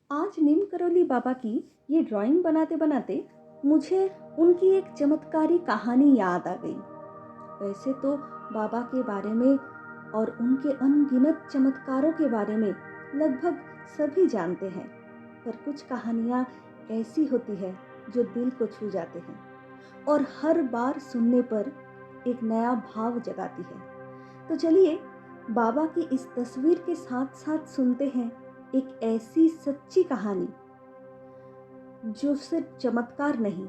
आज नीम करोली बाबा की ये ड्राइंग बनाते बनाते मुझे उनकी एक चमत्कारी कहानी याद आ गई। वैसे तो बाबा के बारे में और उनके अनगिनत चमत्कारों के बारे में लगभग सभी जानते हैं, पर कुछ कहानियाँ ऐसी होती है जो दिल को छू जाते हैं और हर बार सुनने पर एक नया भाव जगाती है। तो चलिए बाबा की इस तस्वीर के साथ साथ सुनते हैं एक ऐसी सच्ची कहानी जो सिर्फ चमत्कार नहीं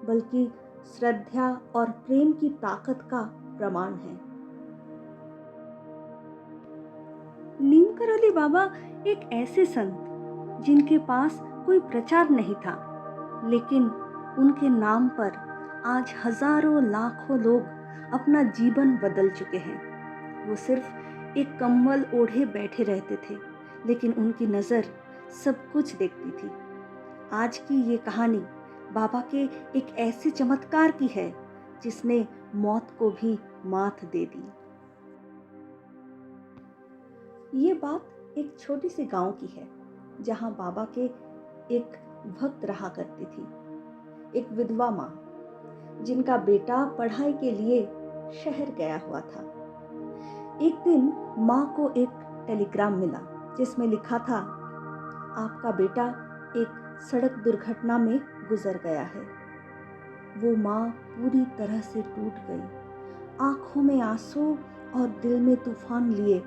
बल्कि श्रद्धा और प्रेम की ताकत का प्रमाण है। नीम करौली बाबा एक ऐसे संत जिनके पास कोई प्रचार नहीं था, लेकिन उनके नाम पर आज हजारों लाखों लोग अपना जीवन बदल चुके हैं। वो सिर्फ एक कंबल ओढ़े बैठे रहते थे, लेकिन उनकी नज़र सब कुछ देखती थी। आज की ये कहानी बाबा के एक ऐसे चमत्कार की है जिसने मौत को भी मात दे दी। ये बात एक छोटी सी गांव की है जहां बाबा के एक भक्त रहा करती थी, एक विधवा माँ जिनका बेटा पढ़ाई के लिए शहर गया हुआ था। एक दिन माँ को एक टेलीग्राम मिला जिसमें लिखा था, आपका बेटा एक सड़क दुर्घटना में गुजर गया है। वो माँ पूरी तरह से टूट गई, आंखों में आंसू और दिल में तूफान लिए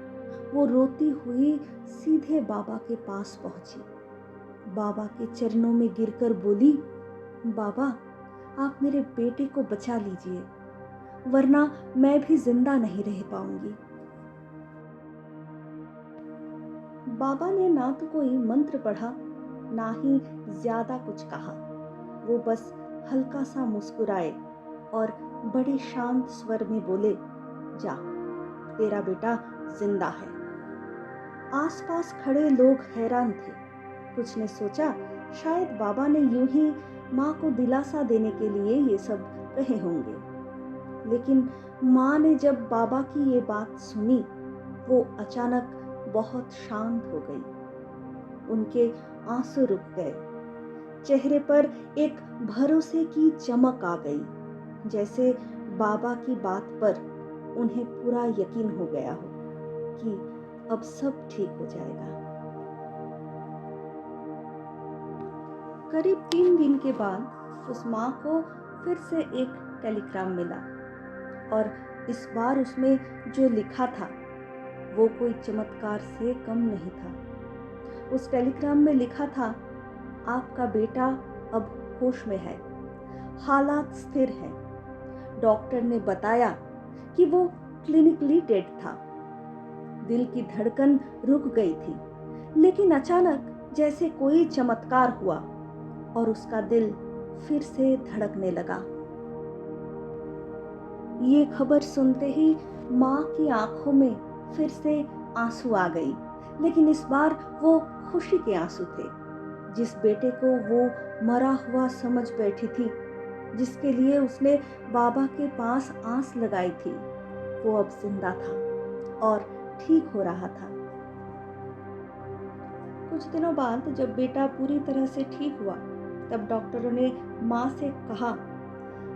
वो रोती हुई सीधे बाबा के पास पहुंची। बाबा के चरणों में गिरकर बोली, बाबा आप मेरे बेटे को बचा लीजिए, वरना मैं भी जिंदा नहीं रह पाऊंगी। बाबा ने ना तो कोई मंत्र पढ़ा, ना ही ज्यादा कुछ कहा। वो बस हल्का सा मुस्कुराए और बड़े शांत स्वर में बोले, जा, तेरा बेटा जिंदा है। आसपास खड़े लोग हैरान थे। कुछ ने सोचा शायद बाबा ने यूं ही माँ को दिलासा देने के लिए ये सब कहे होंगे, लेकिन माँ ने जब बाबा की ये बात सुनी, वो अचानक बहुत शांत हो गई। उनके आंसू रुक गए, चेहरे पर एक भरोसे की चमक आ गई, जैसे बाबा की बात पर उन्हें पूरा यकीन हो गया हो कि अब सब ठीक हो जाएगा। करीब 3 दिन के बाद उस माँ को फिर से एक टेलीग्राम मिला और इस बार उसमें जो लिखा था वो कोई चमत्कार से कम नहीं था। उस टेलीग्राम में लिखा था, आपका बेटा अब होश में है, हालात स्थिर हैं। डॉक्टर ने बताया कि वो क्लिनिकली डेड था। दिल की धड़कन रुक गई थी, लेकिन अचानक जैसे कोई चमत्कार हुआ और उसका दिल फिर से धड़कने लगा। ये खबर सुनते ही माँ की आंखों में फिर से आंसू आ गई, लेकिन इस बार वो खुशी के आंसू थे। जिस बेटे को वो मरा हुआ समझ बैठी थी, जिसके लिए उसने बाबा के पास आस लगाई थी, वो अब जिंदा था और ठीक हो रहा था। कुछ दिनों बाद जब बेटा पूरी तरह से ठीक हुआ, तब डॉक्टरों ने माँ से कहा,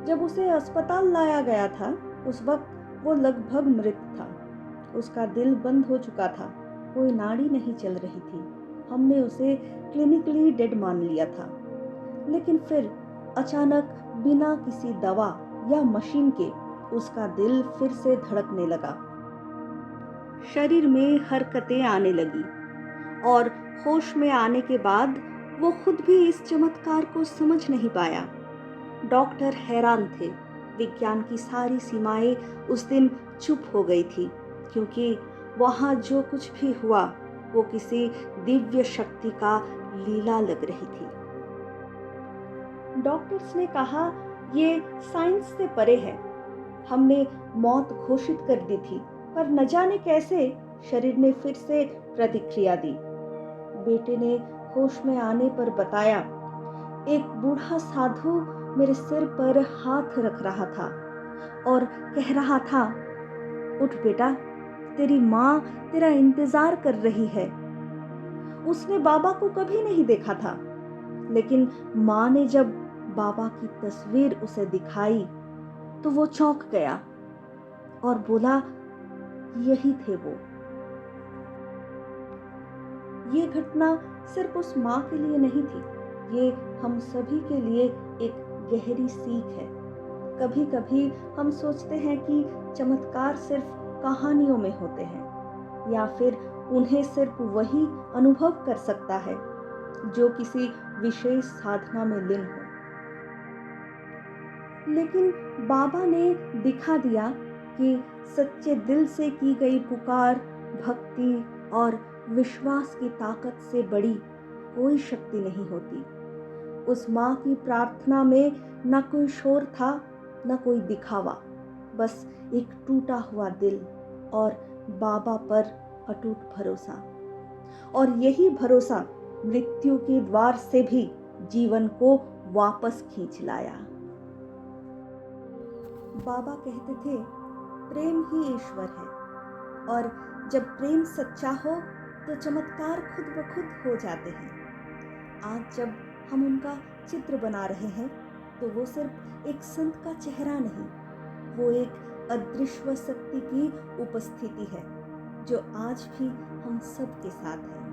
जब उसे अस्पताल लाया गया था उस वक्त वो लगभग मृत था। उसका दिल बंद हो चुका था, कोई नाड़ी नहीं चल रही थी। हमने उसे क्लिनिकली डेड मान लिया था, लेकिन फिर अचानक बिना किसी दवा या मशीन के उसका दिल फिर से धड़कने लगा, शरीर में हरकतें आने लगी और होश में आने के बाद वो खुद भी इस चमत्कार को समझ नहीं पाया। डॉक्टर हैरान थे। विज्ञान की सारी सीमाएं उस दिन चुप हो गई थी, क्योंकि वहां जो कुछ भी हुआ वो किसी दिव्य शक्ति का लीला लग रही थी। डॉक्टर्स ने कहा, ये साइंस से परे है। हमने मौत घोषित कर दी थी, पर न जाने कैसे शरीर ने फिर से प्रतिक्रिया दी। बेटे ने होश में आने पर बताया, एक बूढ़ा साधु मेरे सिर पर हाथ रख रहा था और कह रहा था, उठ बेटा, तेरी माँ तेरा इंतजार कर रही है। उसने बाबा को कभी नहीं देखा था, लेकिन माँ ने जब बाबा की तस्वीर उसे दिखाई तो वो चौंक गया और बोला, यही थे वो। ये घटना सिर्फ उस माँ के लिए नहीं थी, ये हम सभी के लिए एक गहरी सीख है। कभी कभी हम सोचते हैं कि चमत्कार सिर्फ कहानियों में होते हैं, या फिर उन्हें सिर्फ वही अनुभव कर सकता है जो किसी विशेष साधना में लीन हो। लेकिन बाबा ने दिखा दिया कि सच्चे दिल से की गई पुकार, भक्ति और विश्वास की ताकत से बड़ी कोई शक्ति नहीं होती। उस माँ की प्रार्थना में न कोई शोर था, न कोई दिखावा, बस एक टूटा हुआ दिल और बाबा पर अटूट भरोसा। और यही भरोसा मृत्यु के द्वार से भी जीवन को वापस खींच लाया। बाबा कहते थे, प्रेम ही ईश्वर है, और जब प्रेम सच्चा हो तो चमत्कार खुद ब खुद हो जाते हैं। आज जब हम उनका चित्र बना रहे हैं तो वो सिर्फ एक संत का चेहरा नहीं, वो एक अदृश्य शक्ति की उपस्थिति है जो आज भी हम सब के साथ है।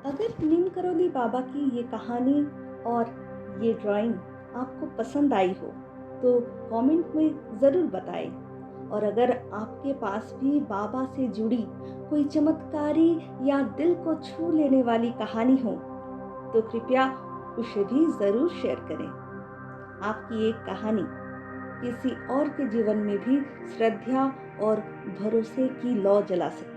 अगर नीम करौली बाबा की ये कहानी और ये ड्राइंग आपको पसंद आई हो तो कमेंट में ज़रूर बताएं। और अगर आपके पास भी बाबा से जुड़ी कोई चमत्कारी या दिल को छू लेने वाली कहानी हो तो कृपया उसे भी ज़रूर शेयर करें। आपकी एक कहानी किसी और के जीवन में भी श्रद्धा और भरोसे की लौ जला सकती है।